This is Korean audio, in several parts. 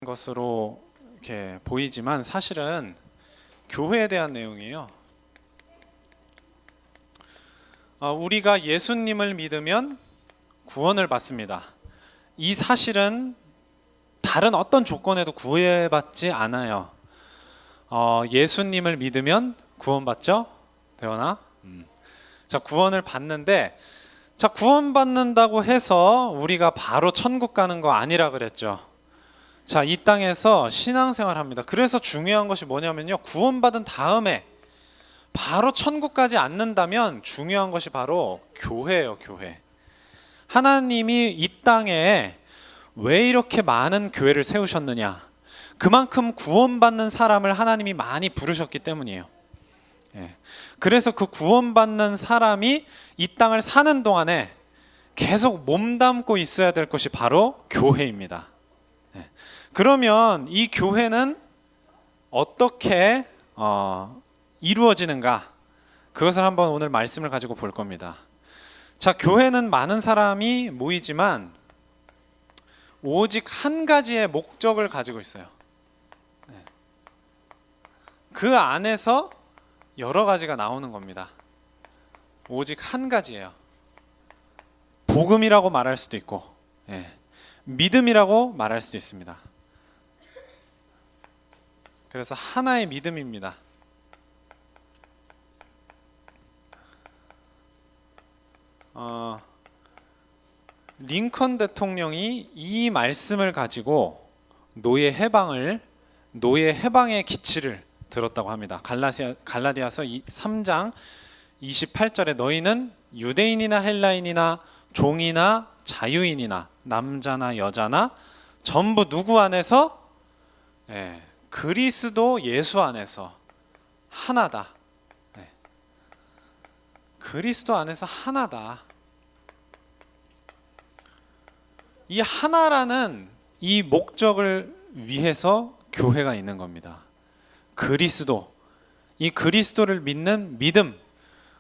것으로 이렇게 보이지만 사실은 교회에 대한 내용이에요. 우리가 예수님을 믿으면 구원을 받습니다. 이 사실은 다른 어떤 조건에도 구애받지 않아요. 예수님을 믿으면 구원받죠? 대원아? 자, 구원을 받는데, 자, 구원받는다고 해서 우리가 바로 천국 가는 거 아니라 그랬죠. 자, 이 땅에서 신앙생활 합니다. 그래서 중요한 것이 뭐냐면요, 구원받은 다음에 바로 천국 가지 않는다면 중요한 것이 바로 교회예요. 교회. 하나님이 이 땅에 왜 이렇게 많은 교회를 세우셨느냐, 그만큼 구원받는 사람을 하나님이 많이 부르셨기 때문이에요. 그래서 그 구원받는 사람이 이 땅을 사는 동안에 계속 몸담고 있어야 될 것이 바로 교회입니다. 그러면 이 교회는 어떻게 이루어지는가, 그것을 한번 오늘 말씀을 가지고 볼 겁니다. 자, 교회는 많은 사람이 모이지만 오직 한 가지의 목적을 가지고 있어요. 그 안에서 여러 가지가 나오는 겁니다. 오직 한 가지예요. 복음이라고 말할 수도 있고, 믿음이라고 말할 수도 있습니다. 그래서 하나의 믿음입니다. 링컨 대통령이 이 말씀을 가지고 노예 해방의 기치를 들었다고 합니다. 갈라디아서 3장 28절에 너희는 유대인이나 헬라인이나 종이나 자유인이나 남자나 여자나 전부 누구 안에서? 그리스도 예수 안에서 하나다. 그리스도 안에서 하나다. 이 하나라는 이 목적을 위해서 교회가 있는 겁니다. 그리스도, 이 그리스도를 믿는 믿음,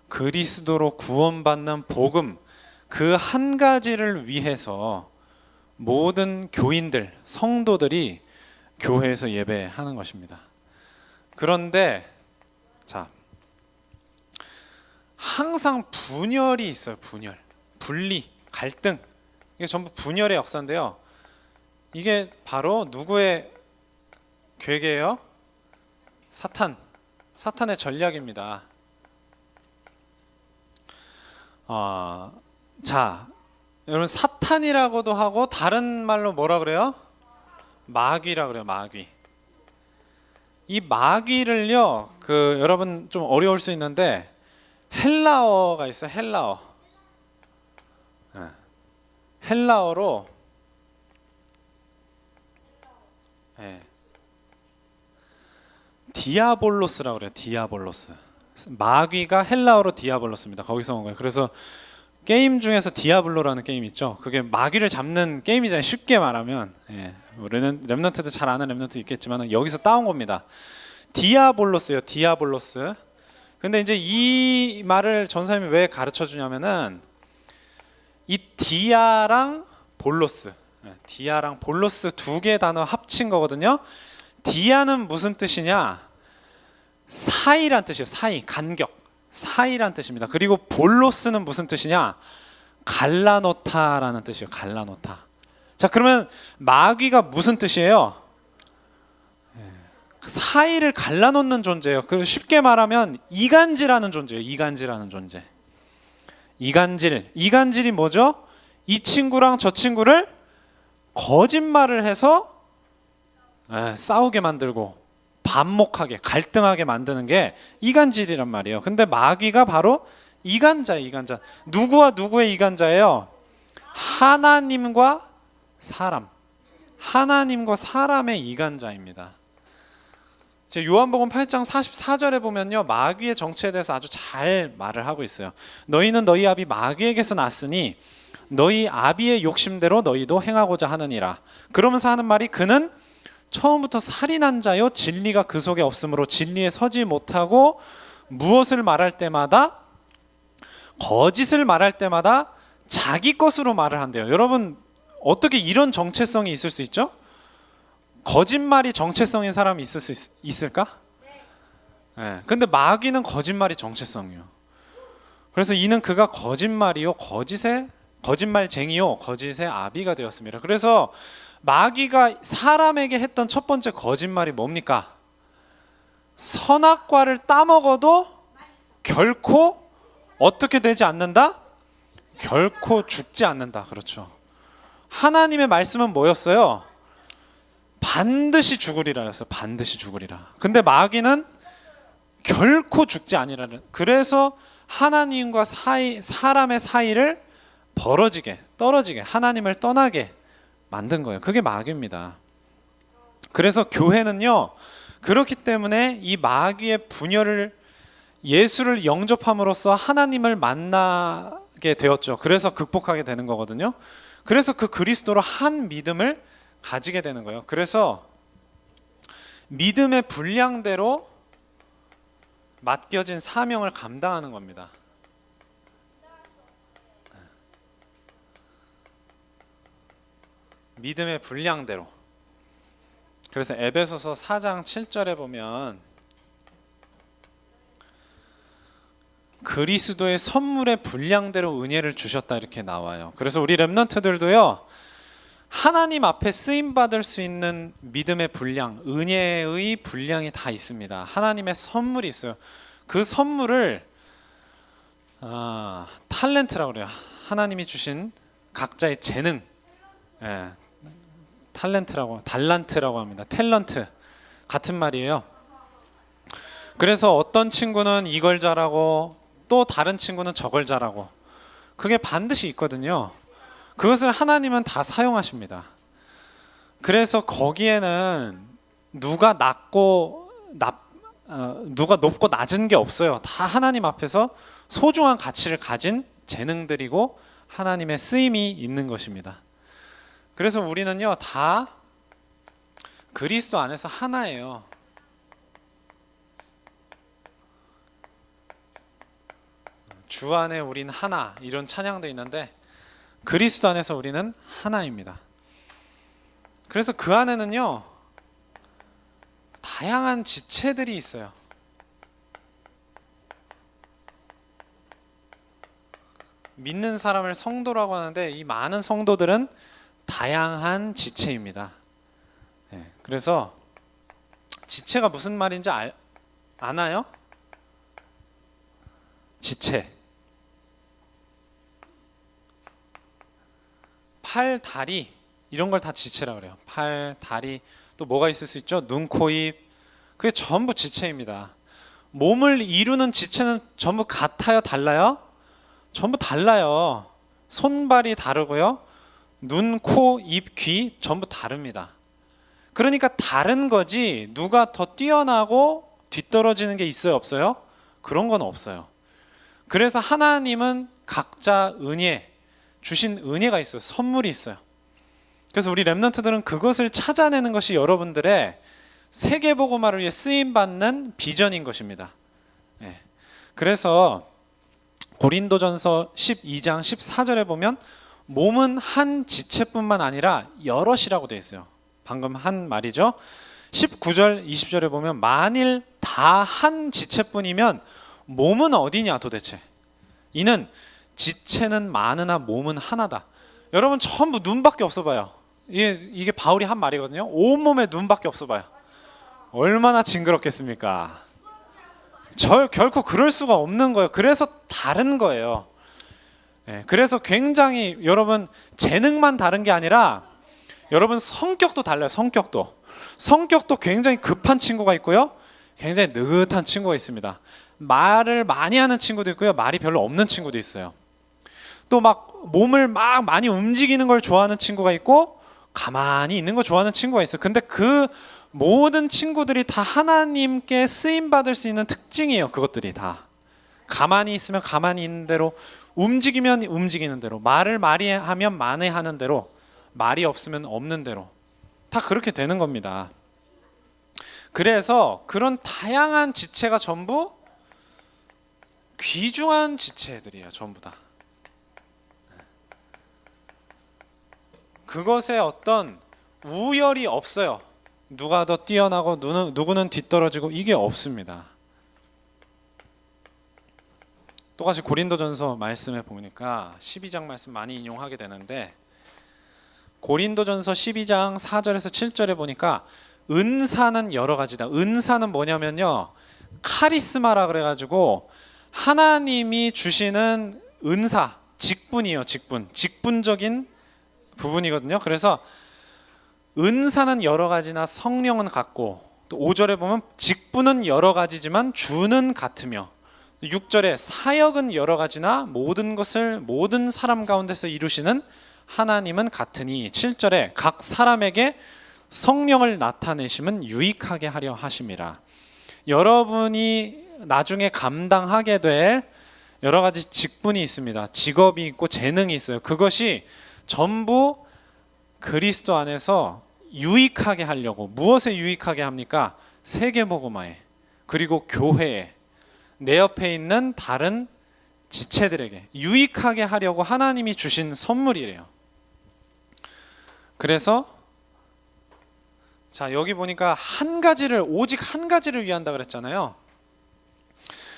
그리스도로 구원받는 복음, 그 한 가지를 위해서 모든 교인들, 성도들이 교회에서 예배하는 것입니다. 그런데 자, 항상 분열이 있어요. 분열, 분리, 갈등, 이게 전부 분열의 역사인데요. 이게 바로 누구의 괴계예요? 사탄의 전략입니다. 자, 여러분, 사탄이라고도 하고 다른 말로 뭐라 그래요? 마귀라 그래요. 마귀. 이 마귀를요, 여러분 좀 어려울 수 있는데 헬라어가 있어요. 헬라어로 디아볼로스라고 그래요. 디아볼로스. 마귀가 헬라어로 디아볼로스입니다. 거기서 온 거예요. 그래서 게임 중에서 디아블로라는 게임 있죠. 그게 마귀를 잡는 게임이잖아요. 쉽게 말하면. 우리는 렘넌트들 잘 아는 렘넌트 있겠지만 여기서 따온 겁니다. 디아볼로스예요. 디아볼로스. 근데 이제 이 말을 전사님이 왜 가르쳐 주냐면은 이 디아랑 볼로스 두 개의 단어 합친 거거든요. 디아는 무슨 뜻이냐? 사이란 뜻이에요. 사이, 간격, 사이란 뜻입니다. 그리고 볼로스는 무슨 뜻이냐? 갈라놓다라는 뜻이에요. 갈라놓다. 자, 그러면 마귀가 무슨 뜻이에요? 사이를 갈라놓는 존재예요. 쉽게 말하면 이간질하는 존재예요. 이간질하는 존재. 이간질이 뭐죠? 이 친구랑 저 친구를 거짓말을 해서 싸우게 만들고 반목하게, 갈등하게 만드는 게 이간질이란 말이에요. 근데 마귀가 바로 이간자예요. 이간자. 누구와 누구의 이간자예요? 하나님과 사람의 이간자입니다. 요한복음 8장 44절에 보면요, 마귀의 정체에 대해서 아주 잘 말을 하고 있어요. 너희는 너희 아비 마귀에게서 났으니 너희 아비의 욕심대로 너희도 행하고자 하느니라. 그러면서 하는 말이, 그는 처음부터 살인한 자요, 진리가 그 속에 없으므로 진리에 서지 못하고 무엇을 말할 때마다, 거짓을 말할 때마다 자기 것으로 말을 한대요. 여러분, 어떻게 이런 정체성이 있을 수 있죠? 거짓말이 정체성인 사람이 있을 수 있을까? 네. 근데 마귀는 거짓말이 정체성이요. 그래서 이는 그가 거짓말이요 거짓말쟁이요 거짓의 아비가 되었습니다. 그래서 마귀가 사람에게 했던 첫 번째 거짓말이 뭡니까? 선악과를 따먹어도 결코 어떻게 되지 않는다? 결코 죽지 않는다. 그렇죠. 하나님의 말씀은 뭐였어요? 반드시 죽으리라 였어요. 반드시 죽으리라. 근데 마귀는 결코 죽지 아니라는. 그래서 하나님과 사람의 사이를 떨어지게 하나님을 떠나게 만든 거예요. 그게 마귀입니다. 그래서 교회는요, 그렇기 때문에 이 마귀의 분열을 예수를 영접함으로써 하나님을 만나게 되었죠. 그래서 극복하게 되는 거거든요. 그래서 그 그리스도로 한 믿음을 가지게 되는 거예요. 그래서 믿음의 분량대로 맡겨진 사명을 감당하는 겁니다. 믿음의 분량대로. 그래서 에베소서 4장 7절에 보면 그리스도의 선물의 분량대로 은혜를 주셨다 이렇게 나와요. 그래서 우리 렘넌트들도요, 하나님 앞에 쓰임 받을 수 있는 믿음의 분량, 은혜의 분량이 다 있습니다. 하나님의 선물이 있어요. 그 선물을 탤런트라고 그래요. 하나님이 주신 각자의 재능, 달란트라고 합니다. 탤런트 같은 말이에요. 그래서 어떤 친구는 이걸 잘하고 또 다른 친구는 저걸 잘하고, 그게 반드시 있거든요. 그것을 하나님은 다 사용하십니다. 그래서 거기에는 누가 높고 낮은 게 없어요. 다 하나님 앞에서 소중한 가치를 가진 재능들이고 하나님의 쓰임이 있는 것입니다. 그래서 우리는요, 다 그리스도 안에서 하나예요. 주 안에 우린 하나, 이런 찬양도 있는데 그리스도 안에서 우리는 하나입니다. 그래서 그 안에는요, 다양한 지체들이 있어요. 믿는 사람을 성도라고 하는데 이 많은 성도들은 다양한 지체입니다. 그래서 지체가 무슨 말인지 아나요? 지체. 팔, 다리 이런 걸 다 지체라고 그래요. 팔, 다리, 또 뭐가 있을 수 있죠? 눈, 코, 입. 그게 전부 지체입니다. 몸을 이루는 지체는 전부 같아요? 달라요? 전부 달라요. 손발이 다르고요. 눈, 코, 입, 귀 전부 다릅니다. 그러니까 다른 거지 누가 더 뛰어나고 뒤떨어지는 게 있어요? 없어요? 그런 건 없어요. 그래서 하나님은 각자 주신 은혜가 있어요. 선물이 있어요. 그래서 우리 렘넌트들은 그것을 찾아내는 것이 여러분들의 세계복음화를 위해 쓰임받는 비전인 것입니다. 그래서 고린도전서 12장 14절에 보면 몸은 한 지체뿐만 아니라 여럿이라고 되어 있어요. 방금 한 말이죠. 19절 20절에 보면 만일 다 한 지체뿐이면 몸은 어디냐 도대체. 이는 지체는 많으나 몸은 하나다. 여러분 전부 눈밖에 없어 봐요. 이게 바울이 한 말이거든요. 온몸에 눈밖에 없어 봐요. 얼마나 징그럽겠습니까? 결코 그럴 수가 없는 거예요. 그래서 다른 거예요. 그래서 굉장히 여러분 재능만 다른 게 아니라 여러분 성격도 달라요. 성격도 굉장히 급한 친구가 있고요, 굉장히 느긋한 친구가 있습니다. 말을 많이 하는 친구도 있고요, 말이 별로 없는 친구도 있어요. 또 막 몸을 막 많이 움직이는 걸 좋아하는 친구가 있고 가만히 있는 거 좋아하는 친구가 있어요. 근데 그 모든 친구들이 다 하나님께 쓰임 받을 수 있는 특징이에요. 그것들이 다 가만히 있으면 가만히 있는 대로, 움직이면 움직이는 대로, 말을 많이 하면 많이 하는 대로, 말이 없으면 없는 대로 다 그렇게 되는 겁니다. 그래서 그런 다양한 지체가 전부 귀중한 지체들이에요. 전부 다. 그것에 어떤 우열이 없어요. 누가 더 뛰어나고 누구는 뒤떨어지고 이게 없습니다. 똑같이 고린도전서 말씀에 보니까 12장 말씀 많이 인용하게 되는데 고린도전서 12장 4절에서 7절에 보니까 은사는 여러 가지다. 은사는 뭐냐면요, 카리스마라 그래가지고 하나님이 주시는 은사, 직분이에요. 직분적인 부분이거든요. 그래서 은사는 여러 가지나 성령은 같고, 또 5절에 보면 직분은 여러 가지지만 주는 같으며, 6절에 사역은 여러 가지나 모든 것을 모든 사람 가운데서 이루시는 하나님은 같으니, 7절에 각 사람에게 성령을 나타내심은 유익하게 하려 하심이라. 여러분이 나중에 감당하게 될 여러 가지 직분이 있습니다. 직업이 있고 재능이 있어요. 그것이 전부 그리스도 안에서 유익하게 하려고. 무엇에 유익하게 합니까? 세계복음화에, 그리고 교회에, 내 옆에 있는 다른 지체들에게 유익하게 하려고 하나님이 주신 선물이래요. 그래서 자, 여기 보니까 오직 한 가지를 위한다 그랬잖아요.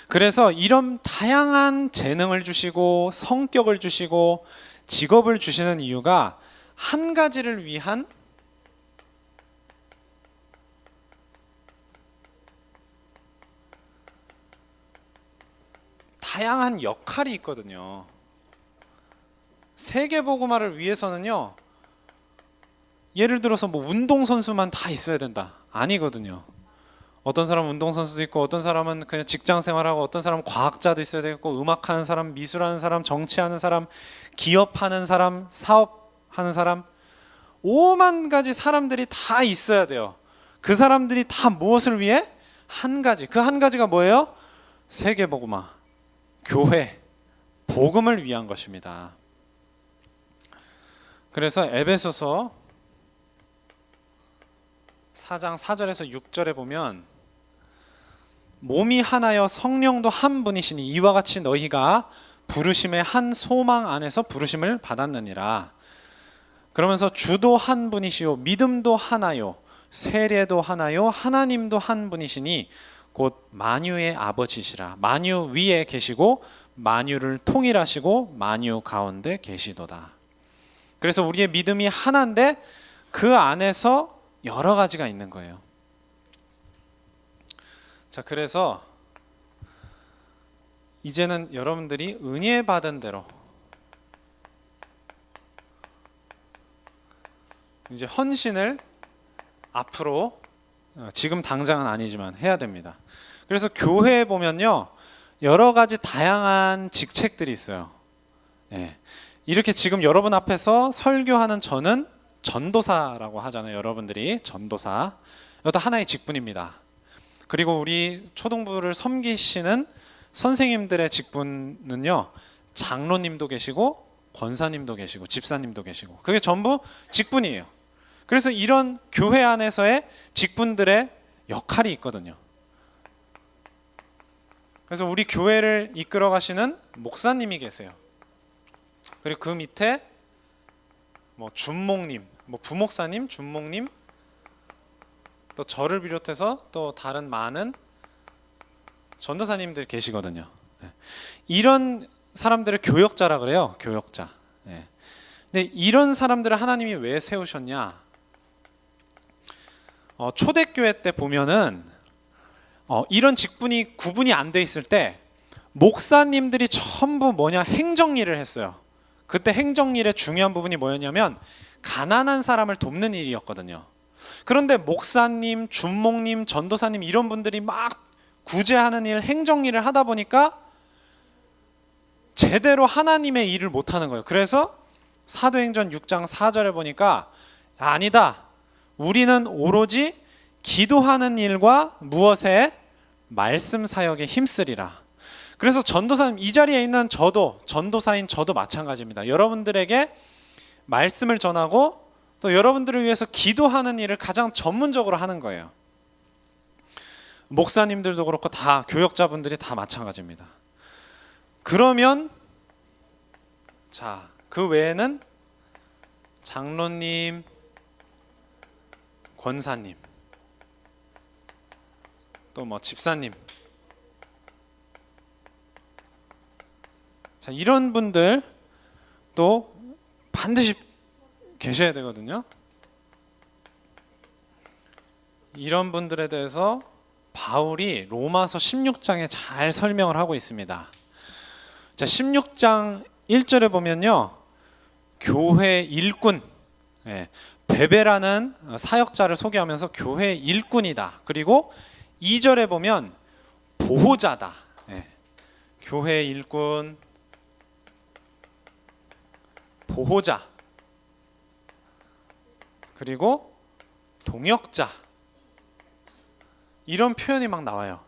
그래서 이런 다양한 재능을 주시고 성격을 주시고 직업을 주시는 이유가 한 가지를 위한 다양한 역할이 있거든요. 세계복음화를 위해서는요, 예를 들어서 뭐 운동선수만 다 있어야 된다, 아니거든요. 어떤 사람은 운동선수도 있고, 어떤 사람은 그냥 직장생활하고, 어떤 사람은 과학자도 있어야 되겠고, 음악하는 사람, 미술하는 사람, 정치하는 사람, 기업하는 사람, 사업하는 사람, 5만 가지 사람들이 다 있어야 돼요. 그 사람들이 다 무엇을 위해? 한 가지. 그 한 가지가 뭐예요? 세계복음화, 교회, 복음을 위한 것입니다. 그래서 에베소서 4장 4절에서 6절에 보면 몸이 하나여 성령도 한 분이시니 이와 같이 너희가 부르심의 한 소망 안에서 부르심을 받았느니라. 그러면서 주도 한 분이시요 믿음도 하나요 세례도 하나요 하나님도 한 분이시니 곧 만유의 아버지시라. 만유 위에 계시고 만유를 통일하시고 만유 가운데 계시도다. 그래서 우리의 믿음이 하나인데 그 안에서 여러 가지가 있는 거예요. 자, 그래서 이제는 여러분들이 은혜 받은 대로 이제 헌신을 앞으로 지금 당장은 아니지만 해야 됩니다. 그래서 교회에 보면요, 여러 가지 다양한 직책들이 있어요. 예. 이렇게 지금 여러분 앞에서 설교하는 저는 전도사라고 하잖아요. 여러분들이 전도사, 이것도 하나의 직분입니다. 그리고 우리 초등부를 섬기시는 선생님들의 직분은요, 장로님도 계시고 권사님도 계시고 집사님도 계시고, 그게 전부 직분이에요. 그래서 이런 교회 안에서의 직분들의 역할이 있거든요. 그래서 우리 교회를 이끌어 가시는 목사님이 계세요. 그리고 그 밑에 뭐 준목님, 뭐 부목사님, 준목님, 또 저를 비롯해서 또 다른 많은 전도사님들 계시거든요. 이런 사람들을 교역자라 그래요. 교역자. 근데 이런 사람들을 하나님이 왜 세우셨냐? 초대교회 때 보면은 이런 직분이 구분이 안 돼 있을 때 목사님들이 전부 행정일을 했어요. 그때 행정일의 중요한 부분이 뭐였냐면 가난한 사람을 돕는 일이었거든요. 그런데 목사님, 준목님, 전도사님 이런 분들이 막 구제하는 일, 행정일을 하다 보니까 제대로 하나님의 일을 못하는 거예요. 그래서 사도행전 6장 4절에 보니까 아니다, 우리는 오로지 기도하는 일과 무엇에? 말씀 사역에 힘쓰리라. 그래서 전도사님, 이 자리에 있는 저도, 전도사인 저도 마찬가지입니다. 여러분들에게 말씀을 전하고 또 여러분들을 위해서 기도하는 일을 가장 전문적으로 하는 거예요. 목사님들도 그렇고 다 교역자분들이 다 마찬가지입니다. 그러면 자, 그 외에는 장로님, 권사님, 또 뭐 집사님. 자, 이런 분들 또 반드시 계셔야 되거든요. 이런 분들에 대해서 바울이 로마서 16장에 잘 설명을 하고 있습니다. 자, 16장 1절에 보면요, 교회 일꾼, 베베라는 사역자를 소개하면서 교회 일꾼이다. 그리고 2절에 보면 보호자다. 교회 일꾼, 보호자, 그리고 동역자, 이런 표현이 막 나와요.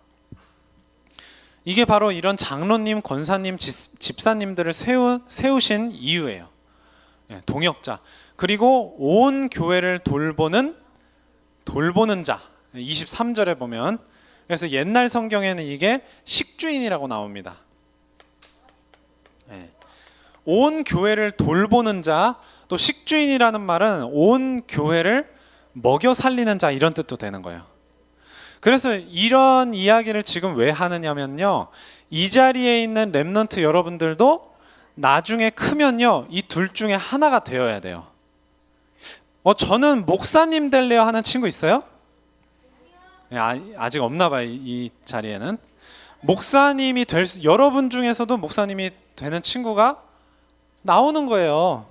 이게 바로 이런 장로님, 권사님, 집사님들을 세우신 이유예요. 동역자, 그리고 온 교회를 돌보는 자. 23절에 보면, 그래서 옛날 성경에는 이게 식주인이라고 나옵니다. 온 교회를 돌보는 자, 또 식주인이라는 말은 온 교회를 먹여 살리는 자, 이런 뜻도 되는 거예요. 그래서 이런 이야기를 지금 왜 하느냐면요, 이 자리에 있는 렘넌트 여러분들도 나중에 크면요, 이 둘 중에 하나가 되어야 돼요. 저는 목사님 될래요 하는 친구 있어요? 아직 없나 봐요. 이 자리에는 목사님이 여러분 중에서도 목사님이 되는 친구가 나오는 거예요.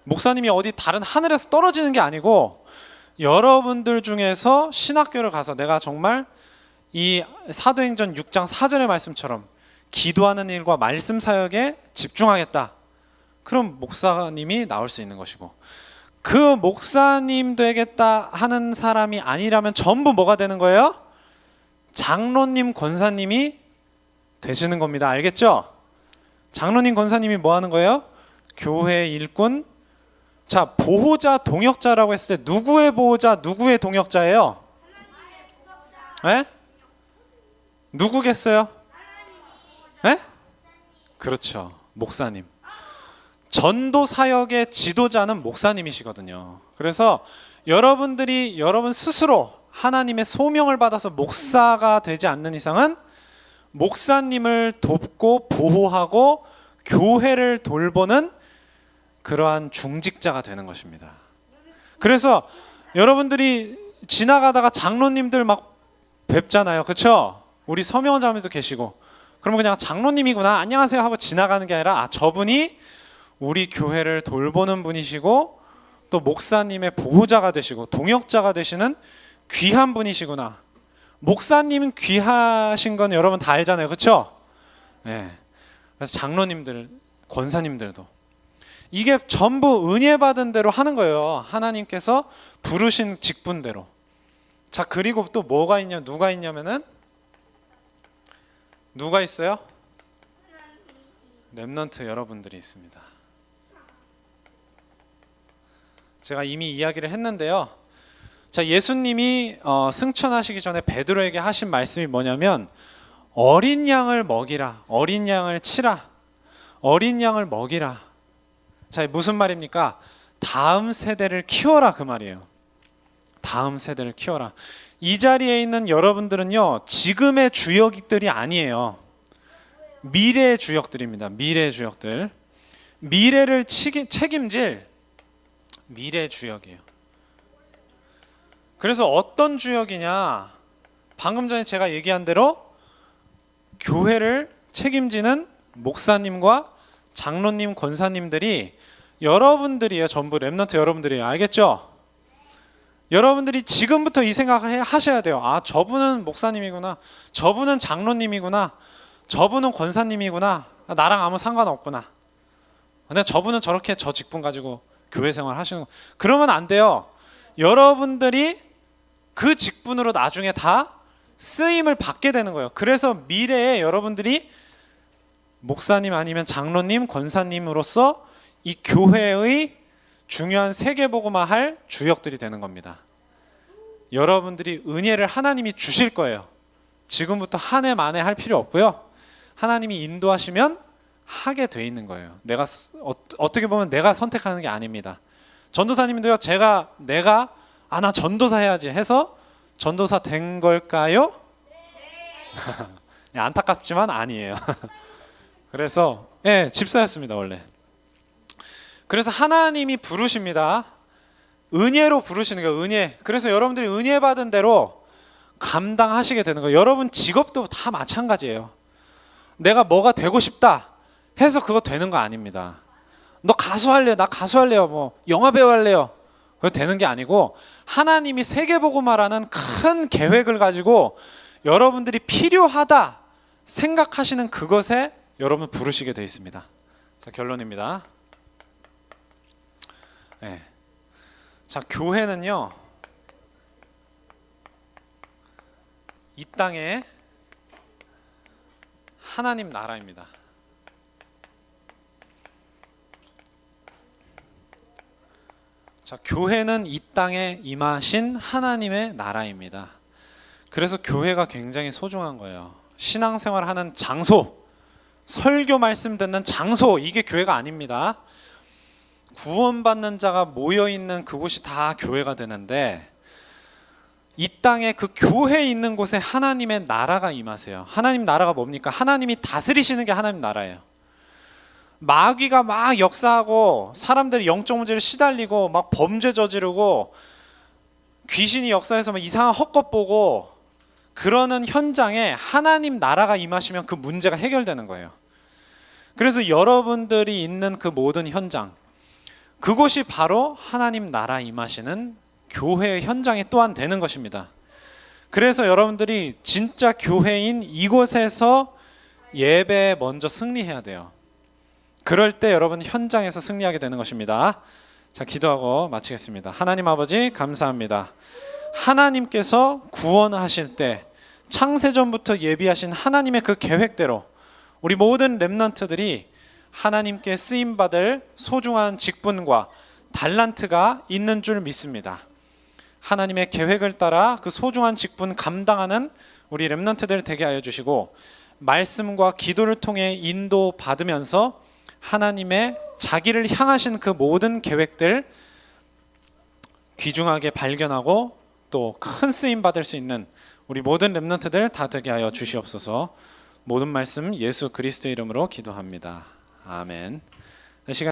목사님이 어디 다른 하늘에서 떨어지는 게 아니고, 여러분들 중에서 신학교를 가서 내가 정말 이 사도행전 6장 4절의 말씀처럼 기도하는 일과 말씀 사역에 집중하겠다. 그럼 목사님이 나올 수 있는 것이고, 그 목사님 되겠다 하는 사람이 아니라면 전부 뭐가 되는 거예요? 장로님, 권사님이 되시는 겁니다. 알겠죠? 장로님, 권사님이 뭐 하는 거예요? 교회 일꾼. 자, 보호자, 동역자라고 했을 때 누구의 보호자, 누구의 동역자예요? 네? 누구겠어요? 네? 그렇죠, 목사님. 전도 사역의 지도자는 목사님이시거든요. 그래서 여러분 스스로 하나님의 소명을 받아서 목사가 되지 않는 이상은 목사님을 돕고 보호하고 교회를 돌보는 그러한 중직자가 되는 것입니다. 그래서 여러분들이 지나가다가 장로님들 막 뵙잖아요. 그렇죠? 우리 서명원 자매도 계시고, 그러면 그냥 장로님이구나, 안녕하세요 하고 지나가는 게 아니라, 저분이 우리 교회를 돌보는 분이시고 또 목사님의 보호자가 되시고 동역자가 되시는 귀한 분이시구나. 목사님은 귀하신 건 여러분 다 알잖아요. 그렇죠? 그래서 장로님들, 권사님들도 이게 전부 은혜 받은 대로 하는 거예요. 하나님께서 부르신 직분대로. 자, 그리고 또 뭐가 있냐, 누가 있냐면은, 누가 있어요? 렘넌트 여러분들이 있습니다. 제가 이미 이야기를 했는데요. 자, 예수님이 승천하시기 전에 베드로에게 하신 말씀이 뭐냐면, 어린 양을 먹이라, 어린 양을 치라, 어린 양을 먹이라. 자, 무슨 말입니까? 다음 세대를 키워라, 그 말이에요. 다음 세대를 키워라. 이 자리에 있는 여러분들은요, 지금의 주역들이 아니에요. 미래의 주역들입니다. 미래의 주역들. 미래를 책임질 미래의 주역이에요. 그래서 어떤 주역이냐? 방금 전에 제가 얘기한 대로 교회를 책임지는 목사님과 장로님, 권사님들이 여러분들이에요. 전부 렘넌트 여러분들이에요. 알겠죠? 여러분들이 지금부터 이 생각을 하셔야 돼요. 아, 저분은 목사님이구나, 저분은 장로님이구나, 저분은 권사님이구나, 나랑 아무 상관없구나, 근데 저분은 저렇게 저 직분 가지고 교회 생활 하시는 거. 그러면 안 돼요. 여러분들이 그 직분으로 나중에 다 쓰임을 받게 되는 거예요. 그래서 미래에 여러분들이 목사님 아니면 장로님, 권사님으로서 이 교회의 중요한 세계복음화 할 주역들이 되는 겁니다. 여러분들이 은혜를 하나님이 주실 거예요. 지금부터 한 해 만에 할 필요 없고요. 하나님이 인도하시면 하게 돼 있는 거예요. 내가 어떻게 보면 내가 선택하는 게 아닙니다. 전도사님도요, 나 전도사 해야지 해서 전도사 된 걸까요? 안타깝지만 아니에요. 그래서 집사였습니다 원래. 그래서 하나님이 부르십니다. 은혜로 부르시는 거예요. 은혜. 그래서 여러분들이 은혜 받은 대로 감당하시게 되는 거예요. 여러분 직업도 다 마찬가지예요. 내가 뭐가 되고 싶다 해서 그거 되는 거 아닙니다. 너 가수 할래요? 나 가수 할래요. 뭐 영화 배우 할래요. 그거 되는 게 아니고 하나님이 세계복음화라는 큰 계획을 가지고 여러분들이 필요하다 생각하시는 그것에 여러분 부르시게 되어 있습니다. 자, 결론입니다. 자, 교회는요 이 땅에 하나님 나라입니다. 자, 교회는 이 땅에 임하신 하나님의 나라입니다. 그래서 교회가 굉장히 소중한 거예요. 신앙생활하는 장소, 설교 말씀 듣는 장소, 이게 교회가 아닙니다. 구원받는 자가 모여있는 그곳이 다 교회가 되는데 이 땅에 그 교회에 있는 곳에 하나님의 나라가 임하세요. 하나님 나라가 뭡니까? 하나님이 다스리시는 게 하나님 나라예요. 마귀가 막 역사하고 사람들이 영적 문제를 시달리고 막 범죄 저지르고 귀신이 역사해서 막 이상한 헛것 보고 그러는 현장에 하나님 나라가 임하시면 그 문제가 해결되는 거예요. 그래서 여러분들이 있는 그 모든 현장, 그곳이 바로 하나님 나라 임하시는 교회의 현장이 또한 되는 것입니다. 그래서 여러분들이 진짜 교회인 이곳에서 예배에 먼저 승리해야 돼요. 그럴 때 여러분 현장에서 승리하게 되는 것입니다. 자, 기도하고 마치겠습니다. 하나님 아버지 감사합니다. 하나님께서 구원하실 때 창세전부터 예비하신 하나님의 그 계획대로 우리 모든 렘넌트들이 하나님께 쓰임받을 소중한 직분과 달란트가 있는 줄 믿습니다. 하나님의 계획을 따라 그 소중한 직분 감당하는 우리 렘넌트들 되게 하여 주시고 말씀과 기도를 통해 인도받으면서 하나님의 자기를 향하신 그 모든 계획들 귀중하게 발견하고 또 큰 쓰임 받을 수 있는 우리 모든 렘넌트들 다 되게 하여 주시옵소서. 모든 말씀 예수 그리스도의 이름으로 기도합니다. 아멘.